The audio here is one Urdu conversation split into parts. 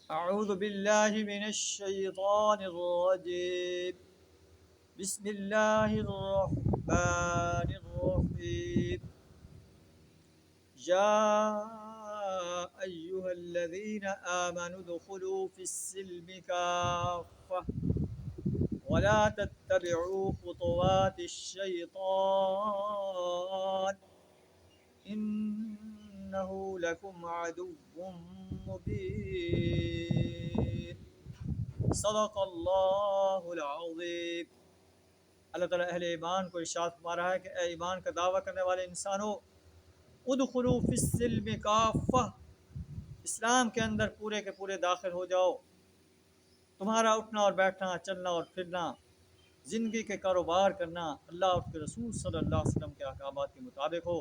أعوذ بالله من الشيطان الرجيم. بسم الله الرحمن الرحيم. يا أيها الذين آمنوا ادخلوا في السلم كافة ولا تتبعوا خطوات الشيطان إنه لكم عدو مبين. صدق اللہ العظیم. اللہ تعالیٰ اہل ایمان کو ارشاد فرما رہا ہے کہ اے ایمان کا دعویٰ کرنے والے انسانوں، ادخلوا فی السلم کافہ، اسلام کے اندر پورے کے پورے داخل ہو جاؤ. تمہارا اٹھنا اور بیٹھنا، چلنا اور پھرنا، زندگی کے کاروبار کرنا اللہ اور اس کے رسول صلی اللہ علیہ وسلم کے احکامات کے مطابق ہو.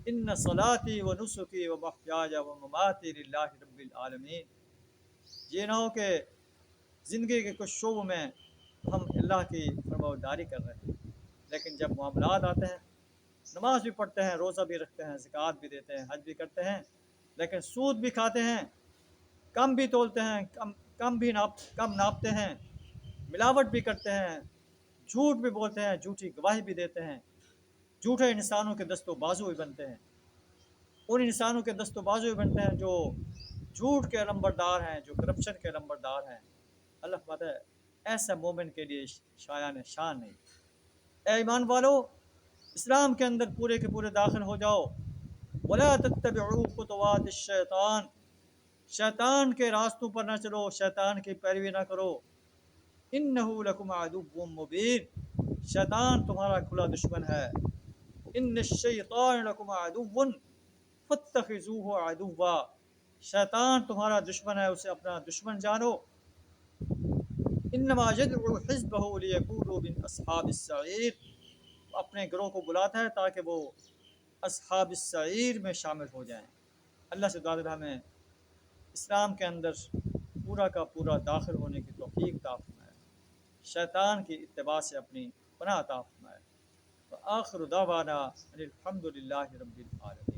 ان صلاتی و نسکی و محیای و مماتی للہ رب العالمین. یہ نہ ہو کہ زندگی کے کچھ شعبوں میں ہم اللہ کی فرمانبرداری کر رہے ہیں، لیکن جب معاملات آتے ہیں، نماز بھی پڑھتے ہیں، روزہ بھی رکھتے ہیں، زکوٰۃ بھی دیتے ہیں، حج بھی کرتے ہیں، لیکن سود بھی کھاتے ہیں، کم بھی تولتے ہیں، کم ناپتے ہیں، ملاوٹ بھی کرتے ہیں، جھوٹ بھی بولتے ہیں، جھوٹی گواہی بھی دیتے ہیں، جھوٹے انسانوں کے دست و بازو بھی بنتے ہیں. ان انسانوں کے دست و بازو بھی بنتے ہیں جو جھوٹ کے علمبردار ہیں، جو کرپشن کے علمبردار ہیں. اللہ فرماتا ہے ایسا مومن کے لیے شایان شان نہیں. اے ایمان والو، اسلام کے اندر پورے کے پورے داخل ہو جاؤ. ولا تتبعوا خطوات الشیطان، شیطان کے راستوں پر نہ چلو، شیطان کی پیروی نہ کرو. انہ لکم عدو مبین، شیطان تمہارا کھلا دشمن ہے. ان الشیطان لکم عدو فاتخذوه عدوا، شیطان تمہارا دشمن ہے، اسے اپنا دشمن جانو. انما یدعو حزبہ لیکونوا من اصحاب السعیر، اپنے گروہ کو بلاتا ہے تاکہ وہ اصحاب السعیر میں شامل ہو جائیں. اللہ سے دعا ہے ہمیں اسلام کے اندر پورا کا پورا داخل ہونے کی توفیق عطا فرمائے، شیطان کی اتباع سے اپنی پناہ عطا فرمائے. وآخر دعوانا ان الحمد للہ رب العالمین.